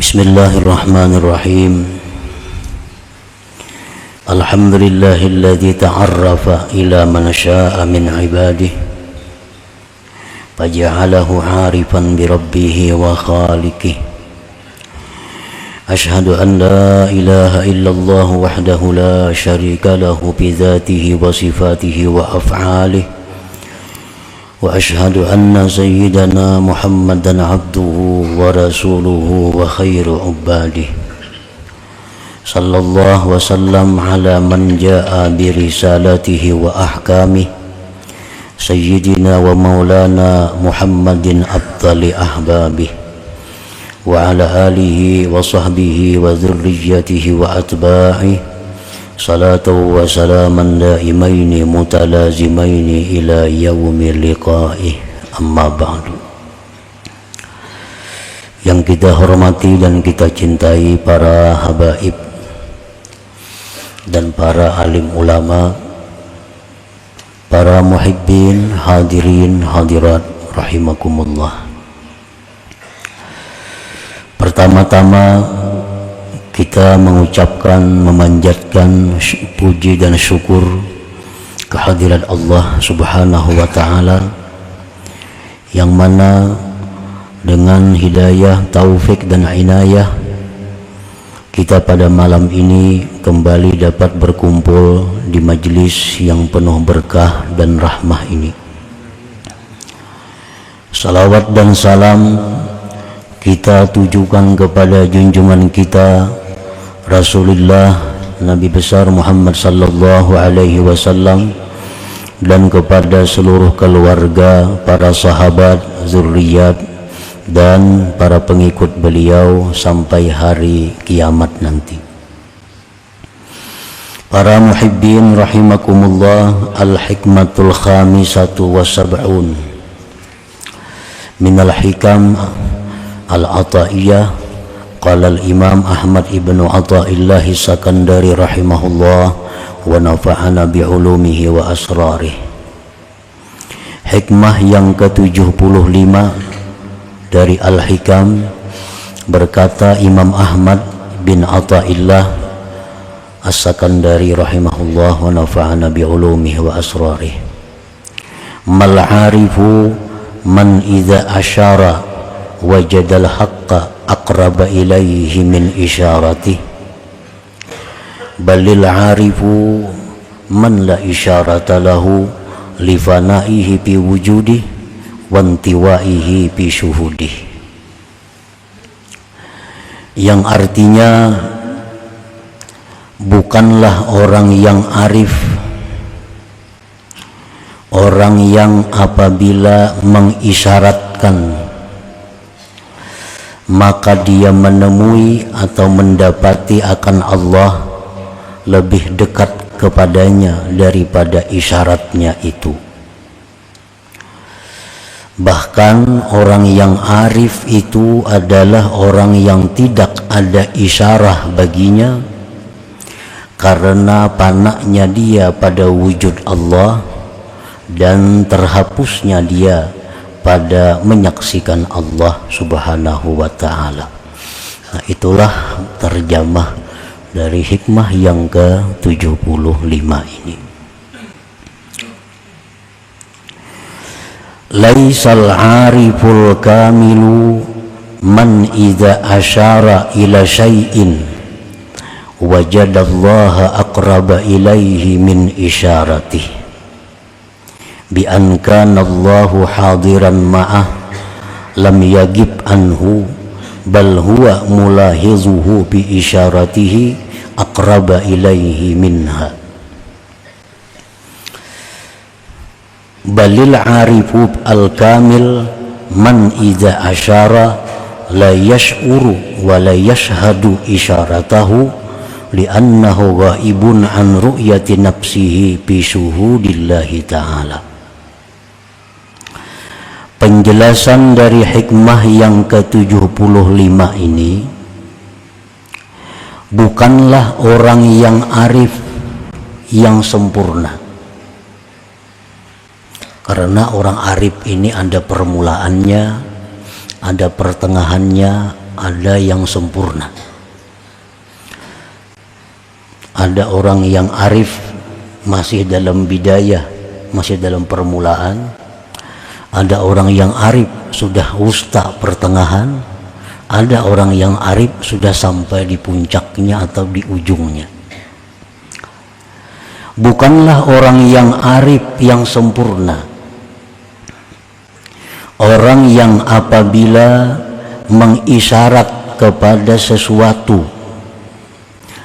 Bismillahirrahmanirrahim. Alhamdulillahilladzi ta'arrafa ila man syaa min ibadihi faja'alahu 'arifan bi rabbih wa khaliqihi. Ashhadu an la ilaha illallah wahdahu la syarika lahu bi dzatihi wa sifatihi wa af'alihi. Wa ashhadu anna sayyidana Muhammadan abduhu wa rasuluhu wa khairu ubadihi. Sallallahu wa sallam ala man jaa bi risalatihi wa ahkamihi. Sayyidina wa maulana Muhammadin afdali ahbabihi. Wa ala alihi wa sahbihi wa dhurriyyatihi wa atba'ihi. Salatu wa salaman daimaini mutalazimaini ila yaumil liqa'i, amma ba'du. Yang kita hormati dan kita cintai para habaib dan para alim ulama, para muhibbin, hadirin, hadirat rahimakumullah. Pertama-tama kita mengucapkan, memanjatkan puji dan syukur kehadirat Allah Subhanahu wa ta'ala, yang mana dengan hidayah, taufik dan inayah kita pada malam ini kembali dapat berkumpul di majlis yang penuh berkah dan rahmah ini. Salawat dan salam kita tujukan kepada junjungan kita Rasulullah Nabi besar Muhammad sallallahu alaihi wasallam, dan kepada seluruh keluarga, para sahabat, zuriat dan para pengikut beliau sampai hari kiamat nanti. Para muhibbin rahimakumullah, al-hikmatul khamisatu wa sab'un minal hikam al-ataiyah. Qala al-Imam Ahmad ibnu Athaillah Sakandari rahimahullah wa nafa'ana bi'ulumihi wa asrarih. Hikmah yang ke-75 dari Al-Hikam, berkata Imam Ahmad bin Athaillah As-Sakandari rahimahullah wa nafa'ana bi'ulumihi wa asrarih. Mal 'arifu man idza asyara wajadal haqqa aqraba ilaihi min isyarati, balil 'arifu man la isyarata lahu li fanaihi bi wujudi wa intiwaihi bi syuhudi. Yang artinya, bukanlah orang yang arif orang yang apabila mengisyaratkan maka dia menemui atau mendapati akan Allah lebih dekat kepadanya daripada isyaratnya itu. Bahkan orang yang arif itu adalah orang yang tidak ada isyarah baginya, karena panaknya dia pada wujud Allah dan terhapusnya dia pada menyaksikan Allah Subhanahu wa ta'ala. Nah, itulah terjemah dari hikmah yang ke-75 ini. Laisal 'ariful kamilu man idza asyara ila syai'in wajadallaha aqraba ilaihi min isyaratihi bi an kana Allahu hadiran ma'ah lam yagib anhu bal huwa mulahizuhu bi isyaratihi aqraba ilaihi minha. Balil 'arifu al-kamil man idza asyara la yash'uru wa la yashhadu isyaratahu li'annahu ghaibun an ru'yati nafsihi bi syuhudillahi ta'ala. Penjelasan dari hikmah yang ke-75 ini, bukanlah orang yang arif yang sempurna, karena orang arif ini ada permulaannya, ada pertengahannya, ada yang sempurna. Ada orang yang arif masih dalam bidayah, masih dalam permulaan. Ada orang yang arif sudah wusta pertengahan. Ada orang yang arif sudah sampai di puncaknya atau di ujungnya. Bukanlah orang yang arif yang sempurna orang yang apabila mengisyarat kepada sesuatu,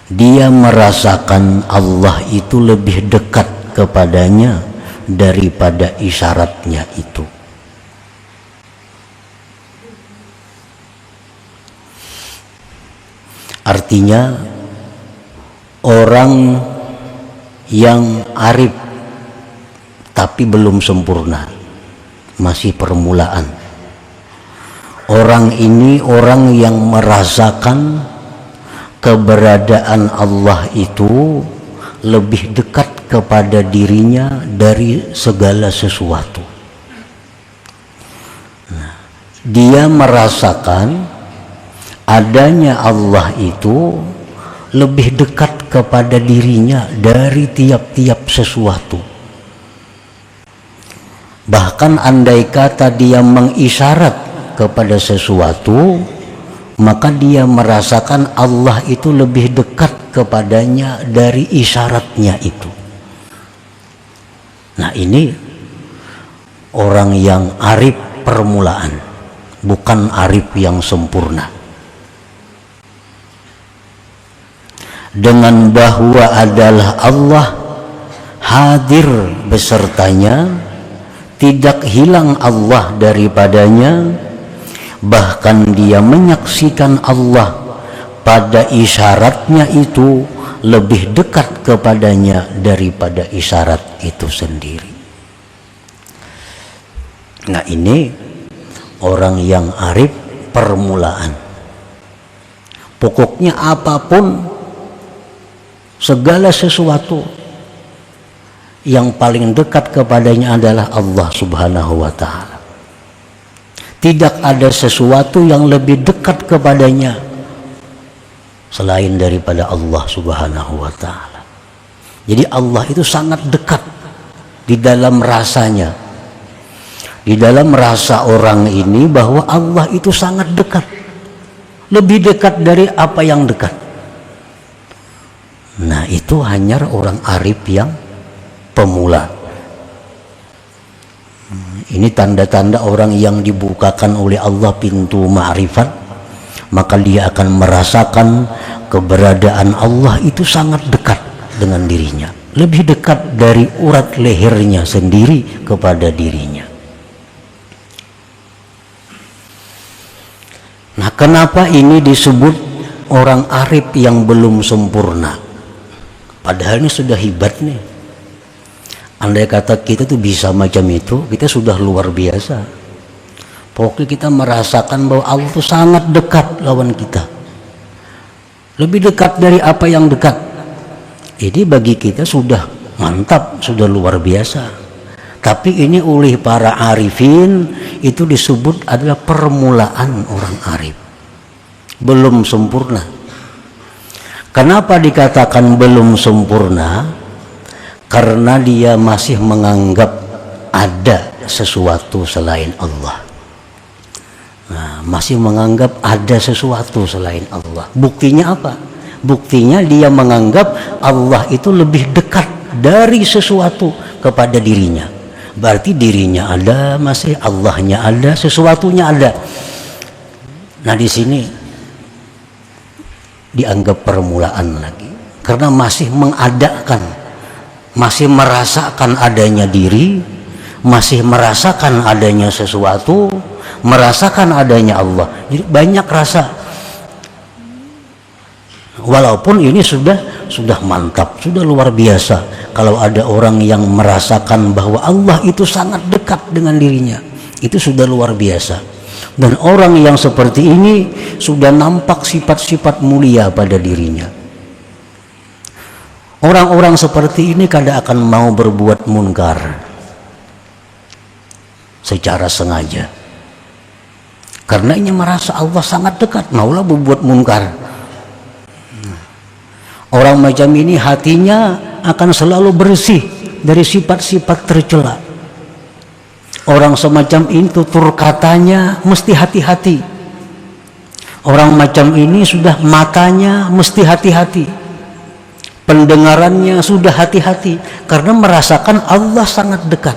dia merasakan Allah itu lebih dekat kepadanya daripada isyaratnya itu. Artinya orang yang arif tapi belum sempurna, masih permulaan. Orang ini orang yang merasakan keberadaan Allah itu lebih dekat kepada dirinya dari segala sesuatu. Nah, dia merasakan adanya Allah itu lebih dekat kepada dirinya dari tiap-tiap sesuatu. Bahkan andai kata dia mengisyarat kepada sesuatu, maka dia merasakan Allah itu lebih dekat kepadanya dari isyaratnya itu. Nah, ini orang yang arif permulaan, bukan arif yang sempurna. Dengan bahwa adalah Allah hadir besertanya, tidak hilang Allah daripadanya, bahkan dia menyaksikan Allah pada isyaratnya itu lebih dekat kepadanya daripada isyarat itu sendiri. Nah, ini orang yang arif permulaan. Pokoknya apapun, segala sesuatu yang paling dekat kepadanya adalah Allah Subhanahu wa ta'ala. Tidak ada sesuatu yang lebih dekat kepadanya selain daripada Allah Subhanahu wa ta'ala. Jadi Allah itu sangat dekat di dalam rasanya, di dalam rasa orang ini, bahwa Allah itu sangat dekat, lebih dekat dari apa yang dekat. Nah, itu hanya orang arif yang pemula. Ini tanda-tanda orang yang dibukakan oleh Allah pintu ma'rifat, maka dia akan merasakan keberadaan Allah itu sangat dekat dengan dirinya, lebih dekat dari urat lehernya sendiri kepada dirinya. Nah, kenapa ini disebut orang arif yang belum sempurna? Padahal ini sudah hebat nih. Andai kata kita tuh bisa macam itu, kita sudah luar biasa. Pokoknya kita merasakan bahwa Allah itu sangat dekat lawan kita, lebih dekat dari apa yang dekat. Ini bagi kita sudah mantap, sudah luar biasa. Tapi ini oleh para arifin itu disebut adalah permulaan orang arif, belum sempurna. Kenapa dikatakan belum sempurna? Karena dia masih menganggap ada sesuatu selain Allah. Nah, masih menganggap ada sesuatu selain Allah. Buktinya apa? Buktinya dia menganggap Allah itu lebih dekat dari sesuatu kepada dirinya. Berarti dirinya ada, masih Allahnya ada, sesuatunya ada. Nah, di sini dianggap permulaan lagi, karena masih mengadakan, masih merasakan adanya diri, masih merasakan adanya sesuatu, merasakan adanya Allah. Jadi banyak rasa. Walaupun ini sudah mantap, sudah luar biasa. Kalau ada orang yang merasakan bahwa Allah itu sangat dekat dengan dirinya, itu sudah luar biasa. Dan orang yang seperti ini sudah nampak sifat-sifat mulia pada dirinya. Orang-orang seperti ini kadang akan mau berbuat munkar secara sengaja. Karena ini merasa Allah sangat dekat, maulah berbuat munkar. Orang macam ini hatinya akan selalu bersih dari sifat-sifat tercela. Orang semacam ini tutur katanya mesti hati-hati. Orang macam ini sudah matanya mesti hati-hati, pendengarannya sudah hati-hati, karena merasakan Allah sangat dekat.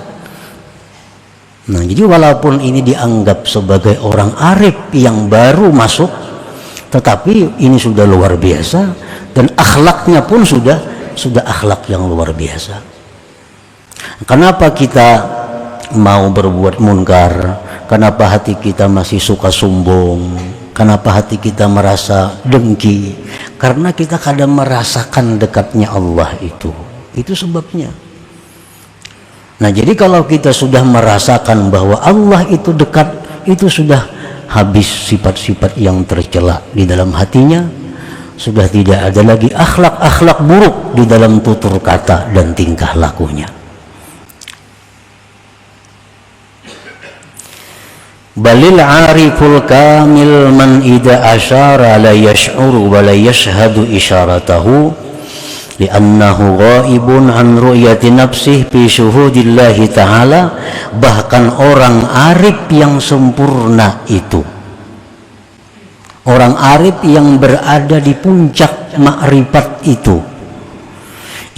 Nah, jadi walaupun ini dianggap sebagai orang arif yang baru masuk, tetapi ini sudah luar biasa, dan akhlaknya pun sudah akhlak yang luar biasa. Kenapa kita mau berbuat munkar? Kenapa hati kita masih suka sombong? Kenapa hati kita merasa dengki? Karena kita kadang merasakan dekatnya Allah itu sebabnya. Nah, jadi kalau kita sudah merasakan bahwa Allah itu dekat, itu sudah habis sifat-sifat yang tercela di dalam hatinya, sudah tidak ada lagi akhlak-akhlak buruk di dalam tutur kata dan tingkah lakunya. Balil ariful kamil man idza asyara la yash'uru wa la yashhadu isyaratahu li'annahu ghaibun an ru'yati nafsih fi syuhudillahi ta'ala. Bahkan orang arif yang sempurna itu, orang arif yang berada di puncak makrifat itu,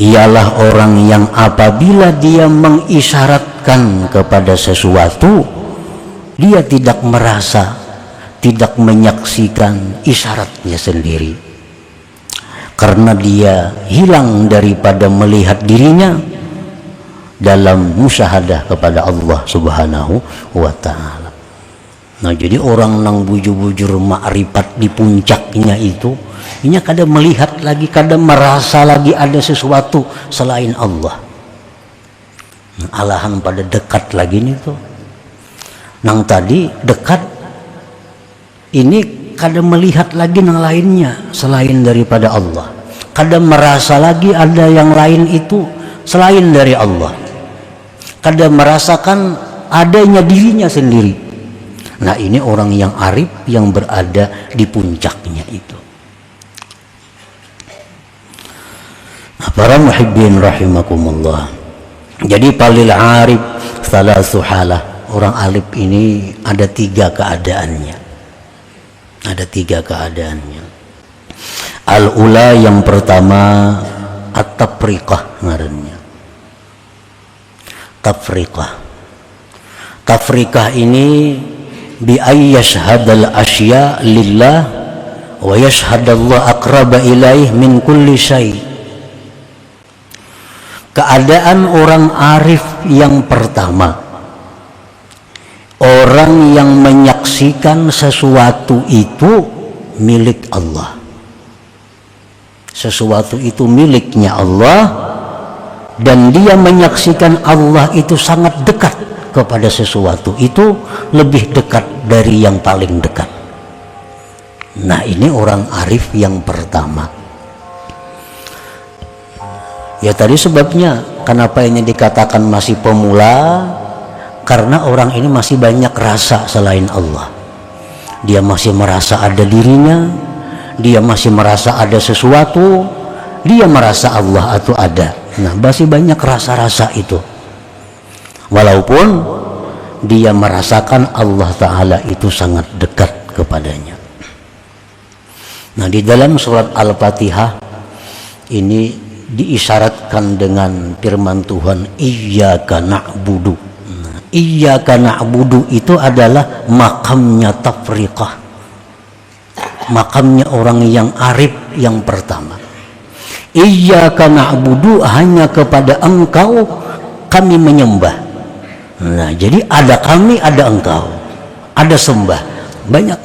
ialah orang yang apabila dia mengisyaratkan kepada sesuatu, dia tidak merasa, tidak menyaksikan isyaratnya sendiri, karena dia hilang daripada melihat dirinya dalam musyahadah kepada Allah Subhanahu wa ta'ala. Nah, jadi orang nang bujur-bujur makrifat di puncaknya itu, ini kadang melihat lagi, kadang merasa lagi ada sesuatu selain Allah. Nah, alahan pada dekat lagi nih tuh. Nang tadi dekat, ini kadang melihat lagi yang lainnya selain daripada Allah, kadang merasa lagi ada yang lain itu selain dari Allah, kadang merasakan adanya dirinya sendiri. Nah, ini orang yang arif yang berada di puncaknya itu. Nah, para muhibbin rahimakumullah, jadi palil arif salasu halah. Orang alif ini ada tiga keadaannya. Ada tiga keadaannya. Al-ula, yang pertama, at-tafriqah ngarannya. Tafriqah. Tafriqah ini bi ayyashhadal asya lillah wa yashhadallahu aqraba ilaih min kulli syai'. Keadaan orang arif yang pertama, orang yang menyaksikan sesuatu itu milik Allah, sesuatu itu miliknya Allah, dan dia menyaksikan Allah itu sangat dekat kepada sesuatu itu, lebih dekat dari yang paling dekat. Nah, ini orang arif yang pertama. Ya, tadi sebabnya kenapa ini dikatakan masih pemula, karena orang ini masih banyak rasa selain Allah. Dia masih merasa ada dirinya, dia masih merasa ada sesuatu, dia merasa Allah itu ada. Nah, masih banyak rasa-rasa itu, walaupun dia merasakan Allah Ta'ala itu sangat dekat kepadanya. Nah, di dalam surat Al-Fatihah ini diisyaratkan dengan firman Tuhan, iyyaka na'budu. Iyyaka na'budu itu adalah makamnya tafriqah, makamnya orang yang arif yang pertama. Iyyaka na'budu, hanya kepada engkau kami menyembah. Nah, jadi ada kami, ada engkau, ada sembah, banyak.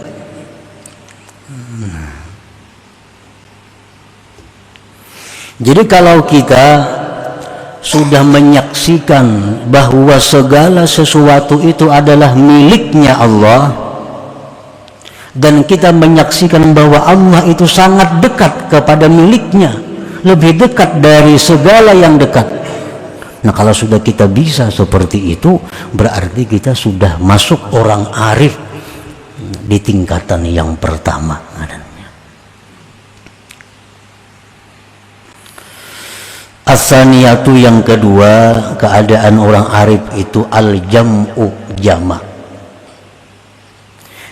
Jadi kalau kita sudah menyaksikan bahwa segala sesuatu itu adalah miliknya Allah, dan kita menyaksikan bahwa Allah itu sangat dekat kepada miliknya, lebih dekat dari segala yang dekat. Nah, kalau sudah kita bisa seperti itu, berarti kita sudah masuk orang arif di tingkatan yang pertama. As-saniyatu yang kedua, keadaan orang arif itu al-jam'u, jamak.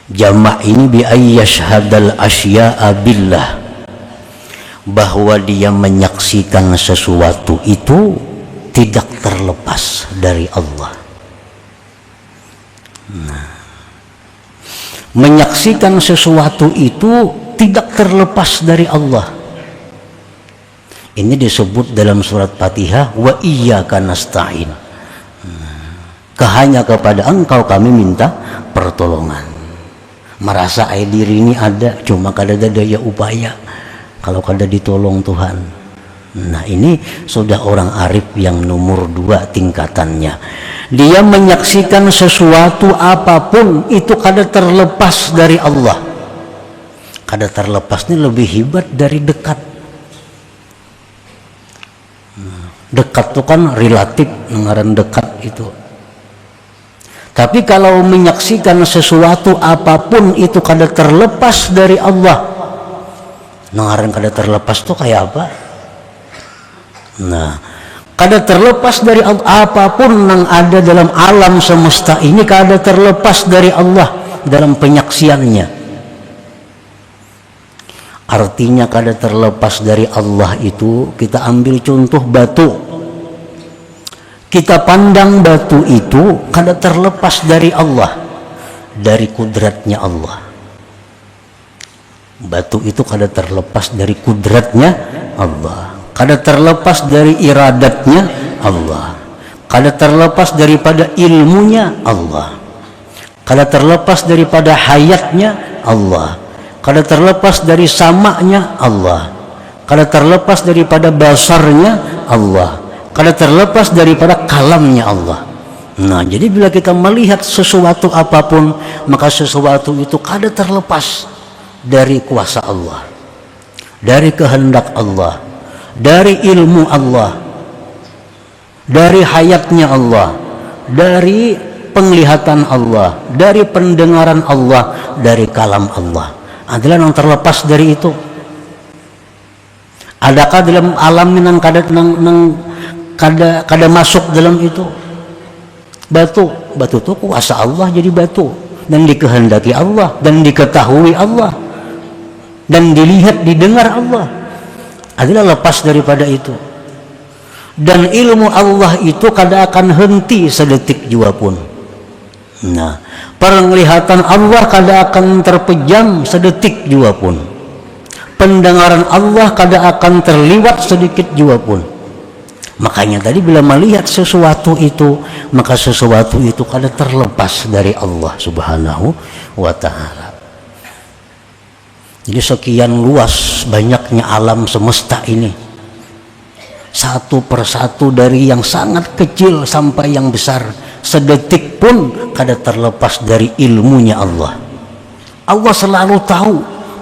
Jamak ini bi ayyashhadal asya'a billah, bahwa dia menyaksikan sesuatu itu tidak terlepas dari Allah. Menyaksikan sesuatu itu tidak terlepas dari Allah. Ini disebut dalam surat Fatihah, wa iyyaka nasta'in. Hanya kepada Engkau kami minta pertolongan. Merasa diri ini ada, cuma kada ada daya upaya kalau kada ditolong Tuhan. Nah, ini sudah orang arif yang nomor 2 tingkatannya. Dia menyaksikan sesuatu apapun itu kada terlepas dari Allah. Kada terlepas ini lebih hebat dari dekat. Dekat itu kan relatif, ngaran dekat itu. Tapi kalau menyaksikan sesuatu apapun itu kada terlepas dari Allah, ngaran kada terlepas itu kayak apa? Nah, kada terlepas dari Allah, apapun yang ada dalam alam semesta ini kada terlepas dari Allah dalam penyaksiannya. Artinya kada terlepas dari Allah itu, kita ambil contoh batu. Kita pandang batu itu kada terlepas dari Allah, dari kudratnya Allah. Batu itu kada terlepas dari kudratnya Allah, kada terlepas dari iradatnya Allah, kada terlepas daripada ilmunya Allah, kada terlepas daripada hayatnya Allah, kada terlepas dari samanya Allah, kada terlepas daripada basarnya Allah, kada terlepas daripada kalamnya Allah. Nah, jadi bila kita melihat sesuatu apapun, maka sesuatu itu kada terlepas dari kuasa Allah, dari kehendak Allah, dari ilmu Allah, dari hayatnya Allah, dari penglihatan Allah, dari pendengaran Allah, dari kalam Allah. Adalah yang terlepas dari itu. Adakah dalam alam yang kada masuk dalam itu? Batu itu kuasa Allah jadi batu, dan dikehendaki Allah, dan diketahui Allah, dan dilihat didengar Allah. Adalah lepas daripada itu. Dan ilmu Allah itu kada akan henti sedetik jua pun. Nah, penglihatan Allah kada akan terpejam sedetik jua pun. Pendengaran Allah kada akan terliwat sedikit jua pun. Makanya tadi bila melihat sesuatu itu, maka sesuatu itu kada terlepas dari Allah Subhanahu wa ta'ala. Jadi sekian luas banyaknya alam semesta ini, satu persatu dari yang sangat kecil sampai yang besar, sedetik pun kada terlepas dari ilmunya Allah. Allah selalu tahu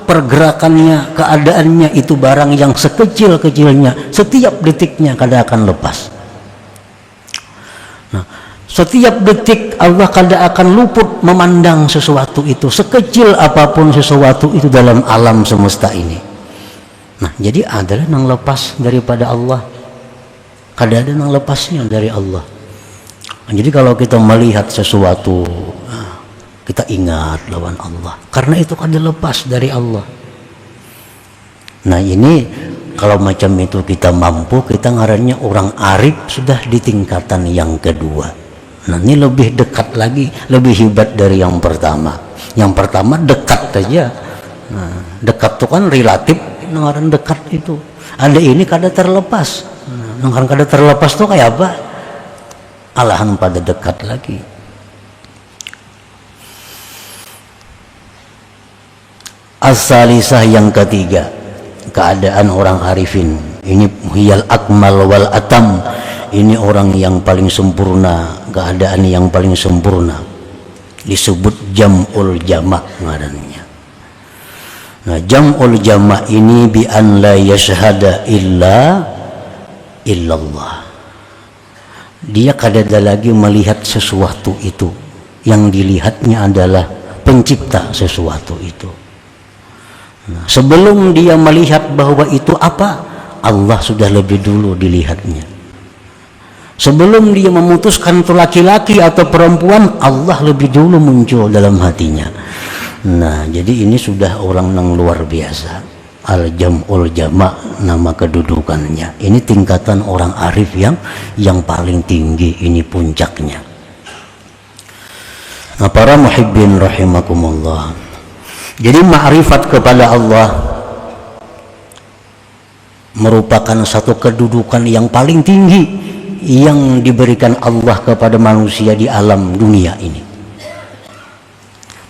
pergerakannya, keadaannya itu barang yang sekecil-kecilnya, setiap detiknya kada akan lepas. Nah, setiap detik Allah kada akan luput memandang sesuatu itu, sekecil apapun sesuatu itu dalam alam semesta ini. Nah, jadi adalah yang lepas daripada Allah, kada ada yang lepasnya dari Allah. Nah, jadi kalau kita melihat sesuatu, kita ingat lawan Allah, karena itu kada lepas dari Allah. Nah, ini kalau macam itu kita mampu, kita ngarannya orang arif sudah di tingkatan yang kedua. Nah, ini lebih dekat lagi, lebih hebat dari yang pertama. Yang pertama dekat saja. Nah, dekat itu kan relatif, ngaran dekat itu. Ada ini kada terlepas. Nah, ngaran kada terlepas itu kayak apa? Alahan pada dekat lagi. As-salisah yang ketiga, keadaan orang arifin ini hiyal akmal wal atam. Ini orang yang paling sempurna, keadaan yang paling sempurna, disebut jam'ul jama' ngarannya. Nah, jam'ul jama' ini bi an la yashhada illallah. Dia kada ada lagi melihat sesuatu itu, yang dilihatnya adalah pencipta sesuatu itu. Nah, sebelum dia melihat bahwa itu apa, Allah sudah lebih dulu dilihatnya. Sebelum dia memutuskan itu laki-laki atau perempuan, Allah lebih dulu muncul dalam hatinya. Nah, jadi ini sudah orang yang luar biasa. Al-jam'ul jama' nama kedudukannya. Ini tingkatan orang arif yang paling tinggi, ini puncaknya. Nah, para muhibbin rahimakumullah. Jadi ma'rifat kepada Allah merupakan satu kedudukan yang paling tinggi yang diberikan Allah kepada manusia di alam dunia ini.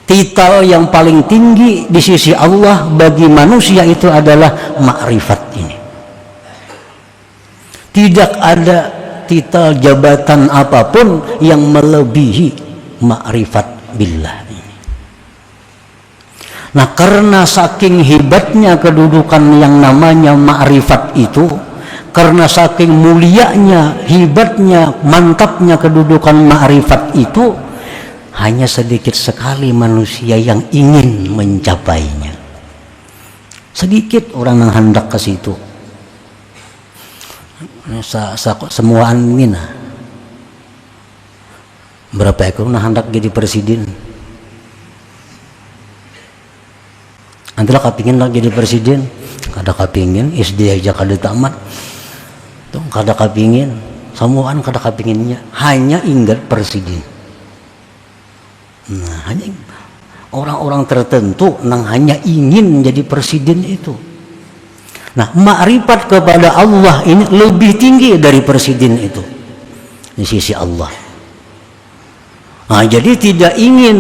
Titel yang paling tinggi di sisi Allah bagi manusia itu adalah ma'rifat ini. Tidak ada titel jabatan apapun yang melebihi ma'rifat billah ini. Nah, karena saking hebatnya kedudukan yang namanya ma'rifat itu, karena saking mulianya, hebatnya, mantapnya kedudukan ma'rifat itu, hanya sedikit sekali manusia yang ingin mencapainya. Sedikit orang yang hendak ke situ. Semua angin. Berapa ekor yang hendak jadi presiden? Antara kepingin lah jadi presiden, kada kepingin SD aja kada tamat. Tuh kada kepingin, semuaan kada kepinginnya, hanya ingat presiden. Nah, hanya orang-orang tertentu yang hanya ingin menjadi presiden itu. Nah, makrifat kepada Allah ini lebih tinggi dari presiden itu di sisi Allah. Nah, jadi tidak ingin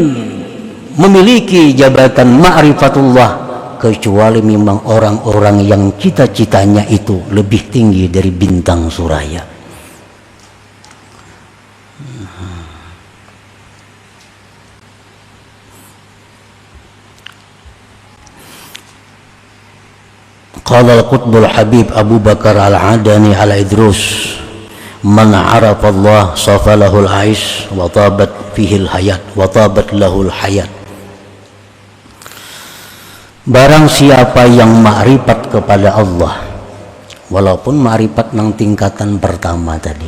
memiliki jabatan ma'rifatullah kecuali memang orang-orang yang cita-citanya itu lebih tinggi dari bintang suraya. Qala al-qutbul habib Abu Bakar al-Adani al-Idrus, man arafa Allah safalahul aish wa tabat fihil hayat wa tabat lahul hayat. Barang siapa yang ma'rifat kepada Allah, walaupun ma'rifat nang tingkatan pertama tadi,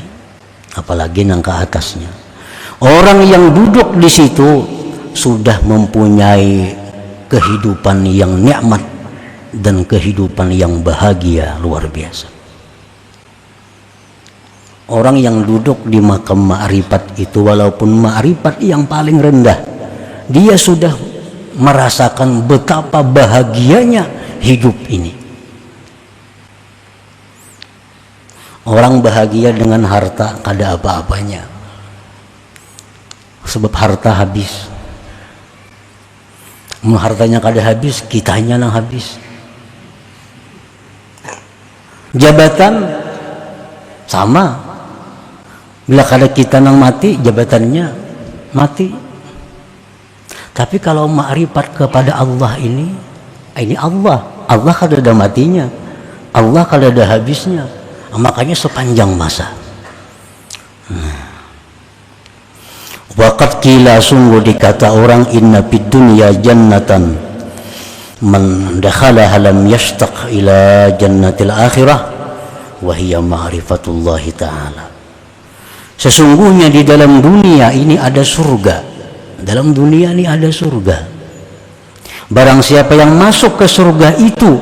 apalagi nang ke atasnya, orang yang duduk di situ sudah mempunyai kehidupan yang nikmat dan kehidupan yang bahagia luar biasa. Orang yang duduk di makam ma'rifat itu, walaupun ma'rifat yang paling rendah, dia sudah merasakan betapa bahagianya hidup ini. Orang bahagia dengan harta kada apa-apanya, sebab harta habis. Hartanya kada habis, kitanya yang habis. Jabatan sama, bila kada kita nang mati, jabatannya mati. Tapi kalau ma'rifat kepada Allah ini Allah kada ada matinya, Allah kada ada habisnya. Makanya sepanjang masa. Waqad qila, sungguh dikata orang, inna fid dunya jannatan man dakhalaha lam yashtaq ila jannatil akhirah wa hiya ma'rifatullahi ta'ala. Sesungguhnya di dalam dunia ini ada surga. Dalam dunia ini ada surga. Barang siapa yang masuk ke surga itu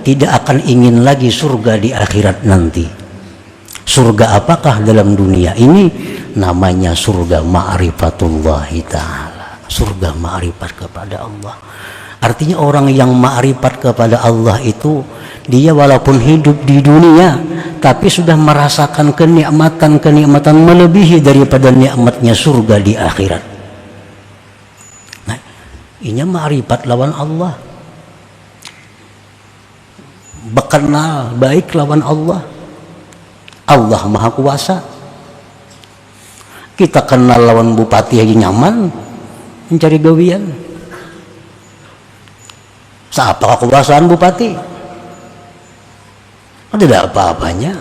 tidak akan ingin lagi surga di akhirat nanti. Surga apakah dalam dunia ini? Namanya surga ma'rifatullahi ta'ala. Surga ma'rifat kepada Allah. Artinya orang yang ma'rifat kepada Allah itu, dia walaupun hidup di dunia tapi sudah merasakan kenikmatan melebihi daripada nikmatnya surga di akhirat. Nah, ini ma'rifat lawan Allah. Berkenal baik lawan Allah. Allah Maha Kuasa. Kita kenal lawan bupati aja nyaman mencari gawian. Siapa kekuasaan bupati? Tidak apa-apanya.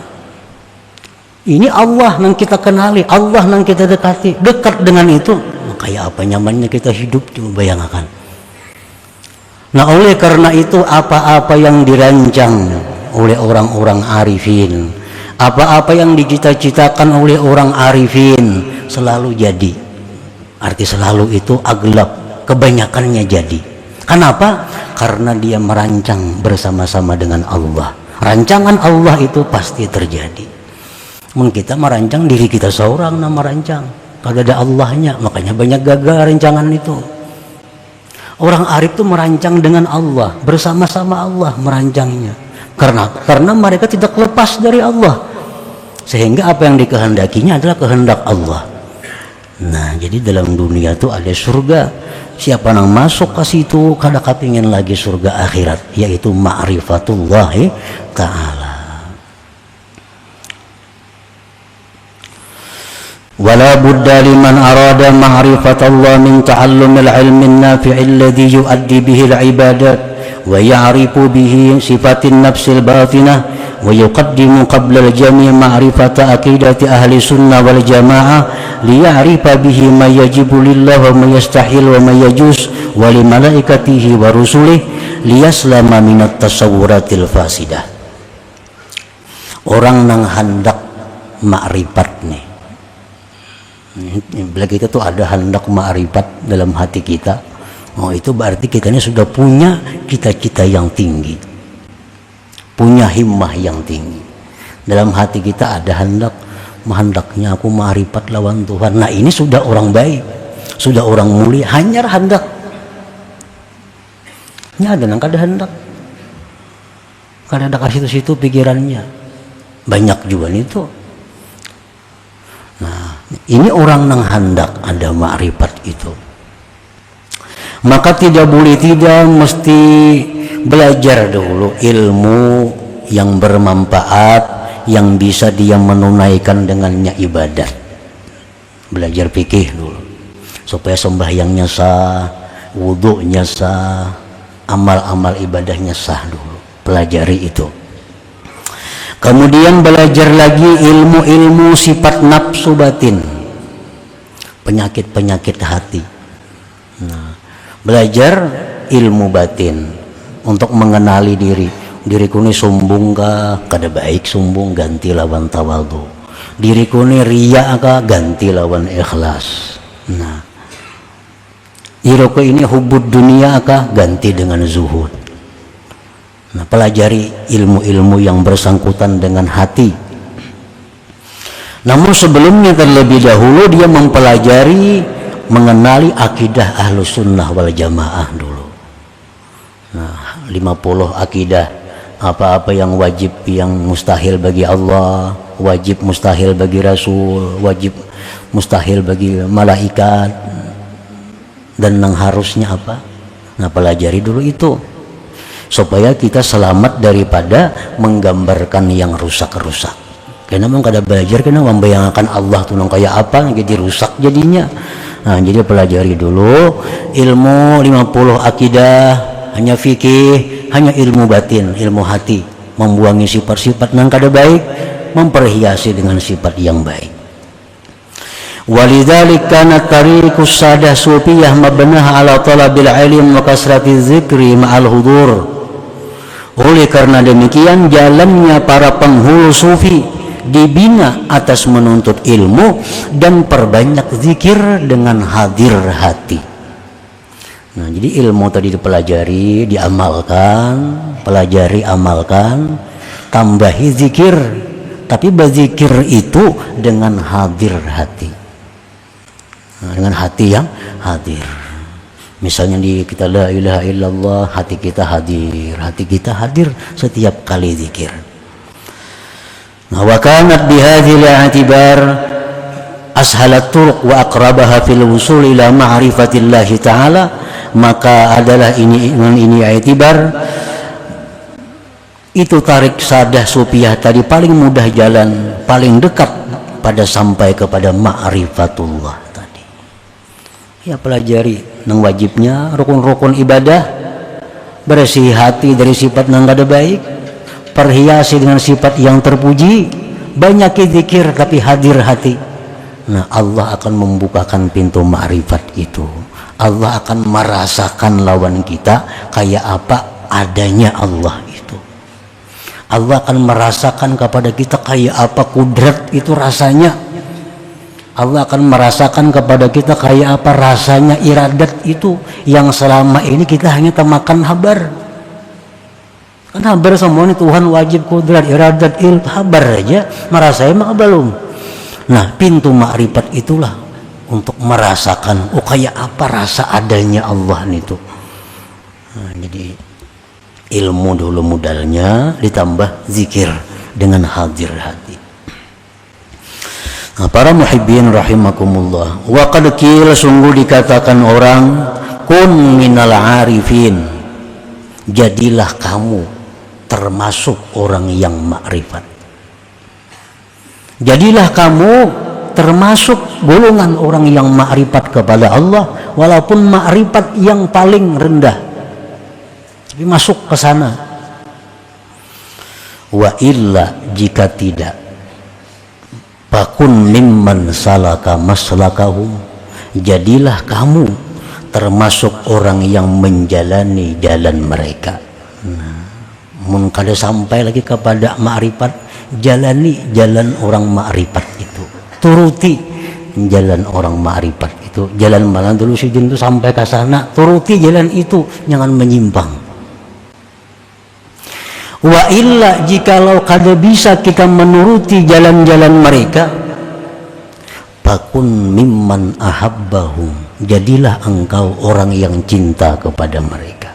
Ini Allah yang kita kenali, Allah yang kita dekati. Dekat dengan itu, kayak apa nyamannya kita hidup, coba bayangkan. Nah, oleh karena itu apa-apa yang dirancang oleh orang-orang arifin, apa-apa yang dicita-citakan oleh orang arifin selalu jadi. Arti selalu itu aglab, kebanyakannya jadi. Kenapa? Karena dia merancang bersama-sama dengan Allah. Rancangan Allah itu pasti terjadi. Mungkin kita merancang diri kita seorang, nama rancang. Kalau ada Allahnya, makanya banyak gagal rancangan itu. Orang arif itu merancang dengan Allah, bersama-sama Allah merancangnya. Karena mereka tidak lepas dari Allah. Sehingga apa yang dikehendakinya adalah kehendak Allah. Nah, jadi dalam dunia itu ada surga. Siapa yang masuk ke situ kada kepingin lagi surga akhirat, yaitu ma'rifatullah ta'ala. ولا بد لمن أراد معرفة الله من تعلم العلم النافع الذي يؤدي به العبادات ويعرف به صفات النفس الباطنة ويقدم قبل الجميع معرفة عقيدة أهل السنة والجماعة ليعرف به ما يجب لله وما يستحيل وما يجوز ولملائكته ورسله ليسلم من التصورات الفاسدة. Orang nang hendak makrifat nih, bila kita tuh ada hendak ma'rifat dalam hati kita, oh itu berarti kita ini sudah punya cita-cita yang tinggi, punya himmah yang tinggi. Dalam hati kita ada hendaknya aku ma'rifat lawan Tuhan. Nah, ini sudah orang baik, sudah orang mulia, hanya hendak. Ini ada nang kada hendak, kada ada kasih situ pikirannya, banyak juga itu. Nah, ini orang nang hendak ada ma'rifat itu. Maka tidak boleh tidak mesti belajar dulu ilmu yang bermanfaat, yang bisa dia menunaikan dengannya ibadat. Belajar fikih dulu supaya sembahyangnya sah, wudunya sah, amal-amal ibadahnya sah dulu. Pelajari itu. Kemudian belajar lagi ilmu-ilmu sifat nafsu batin, penyakit-penyakit hati. Nah, belajar ilmu batin untuk mengenali diri. Diriku ini sombong kah? Kada baik sombong, ganti lawan tawadhu. Diriku ini riya kah? Ganti lawan ikhlas. Nah, diriku ini hubud dunia kah? Ganti dengan zuhud. Nah, pelajari ilmu-ilmu yang bersangkutan dengan hati. Namun sebelumnya terlebih dahulu dia mempelajari, mengenali akidah Ahlus Sunnah wal Jamaah dulu. Nah, 50 akidah, apa-apa yang wajib, yang mustahil bagi Allah, wajib mustahil bagi Rasul, wajib mustahil bagi malaikat, dan yang harusnya apa. Nah, pelajari dulu itu supaya kita selamat daripada menggambarkan yang rusak-rusak. Karena memang kada belajar, karena membayangkan Allah tuh nang kayak apa, jadi rusak jadinya. Nah, jadi pelajari dulu ilmu 50 akidah, hanya fikih, hanya ilmu batin, ilmu hati, membuangi sifat-sifat nang kada baik, memperhiasi dengan sifat yang baik. Walidzalika kana tariqus sadah sufiyah mabnaha ala talabil ilm wa kasratiz zikri ma'al hudur. Oleh karena demikian jalannya para penghulu sufi dibina atas menuntut ilmu dan perbanyak zikir dengan hadir hati. Nah, jadi ilmu tadi dipelajari, diamalkan, pelajari, amalkan, tambahi zikir, tapi berzikir itu dengan hadir hati. Nah, dengan hati yang hadir. Misalnya kita la ilaha illallah, hati kita hadir setiap kali zikir. Nah, wa kanat bihadzal i'tibar ashalat turuq wa aqrabaha fil wusul ila ma'rifatillah ta'ala, maka adalah ini i'tibar itu tarik sadah sufiyah tadi paling mudah jalan, paling dekat pada sampai kepada ma'rifatullah. Ya, pelajari nang wajibnya, rukun-rukun ibadah, bersih hati dari sifat nang kada baik, perhiasi dengan sifat yang terpuji, banyak zikir tapi hadir hati. Nah, Allah akan membukakan pintu ma'rifat itu. Allah akan merasakan lawan kita kayak apa adanya Allah itu. Allah akan merasakan kepada kita kayak apa kudrat itu rasanya. Allah akan merasakan kepada kita kayak apa rasanya iradat itu, yang selama ini kita hanya temakan habar. Kan habar semua ini Tuhan wajib kudrat iradat habar aja, merasai maka belum. Nah, pintu makrifat itulah untuk merasakan kayak apa rasa adanya Allah itu. Nah, jadi ilmu dulu modalnya, ditambah zikir dengan hadir hati. Nah, para muhibbin rahimakumullah, wa qad qila, sungguh dikatakan orang, kun minal arifin, jadilah kamu termasuk orang yang makrifat. Jadilah kamu termasuk golongan orang yang makrifat kepada Allah, walaupun makrifat yang paling rendah, tapi masuk ke sana. Wa illa, jika tidak, fakun mimman salaka maslakahum, jadilah kamu termasuk orang yang menjalani jalan mereka. Mun kada sampai lagi kepada makrifat, jalani jalan orang makrifat itu, turuti jalan orang makrifat itu. Jalan mana dulu si jin itu sampai ke sana, turuti jalan itu, jangan menyimpang. Wa illa, jikalau kada bisa kita menuruti jalan-jalan mereka, fakun mimman ahabbahum, jadilah engkau orang yang cinta kepada mereka.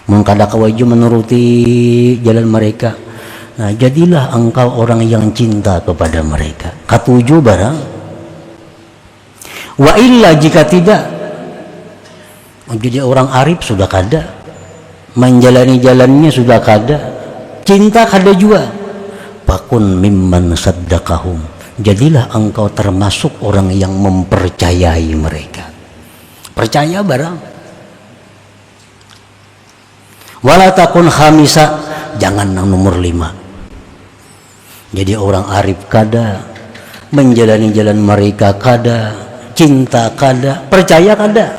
Mengkada kawaju menuruti jalan mereka, nah jadilah engkau orang yang cinta kepada mereka. Katujuh barang. Wa illa, jika tidak, jadi orang arif sudah kada, menjalani jalannya sudah kada, cinta kada juga. Fakun mimman saddaqahum, jadilah engkau termasuk orang yang mempercayai mereka. Percaya barang. Wala takun khamisa, jangan yang nomor 5. Jadi orang arif kada, menjalani jalan mereka kada, cinta kada, percaya kada.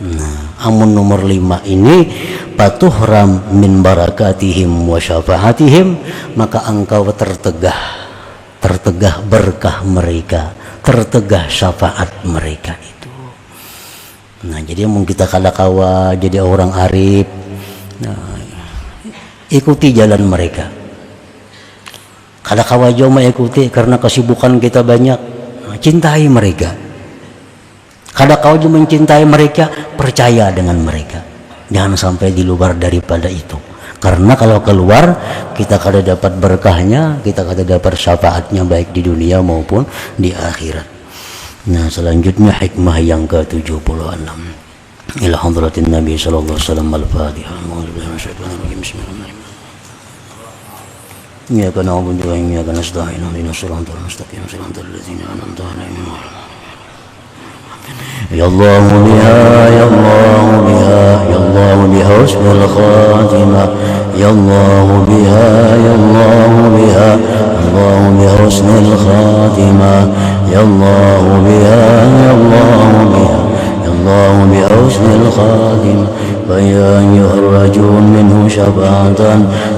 Nah, amun nomor 5 ini, patuhram min barakatihim wa syafaatihim, maka engkau tertegah berkah mereka, tertegah syafaat mereka itu. Nah, jadi mungkin kita kada kawa jadi orang arif. Nah, ikuti jalan mereka. Kada kawajo mengikuti karena kesibukan kita banyak. Nah, cintai mereka. Kada kawajo mencintai mereka, percaya dengan mereka. Jangan sampai di luar daripada itu. Karena kalau keluar, kita kada dapat berkahnya, kita kada dapat syafaatnya baik di dunia maupun di akhirat. Nah, selanjutnya hikmah yang ke-76. إلى حضرة النبي صلى الله عليه وسلم. الفاتحة. إياك نعبد وإياك نستعين اهدنا الصراط المستقيم صراط الذين أنعمت عليهم. يا الله بها يا الله بها يا الله بحسن الخاتمة يا الله بها يا الله بها الله بحسن الخاتمة يا الله بها يا الله بها الله بحسن الخاتمة فيا أيها الرجل منه شفاعة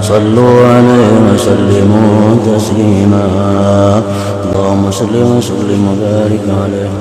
صلوا عليه وسلموا تسليما اللهم صل وسلم وبارك عليه.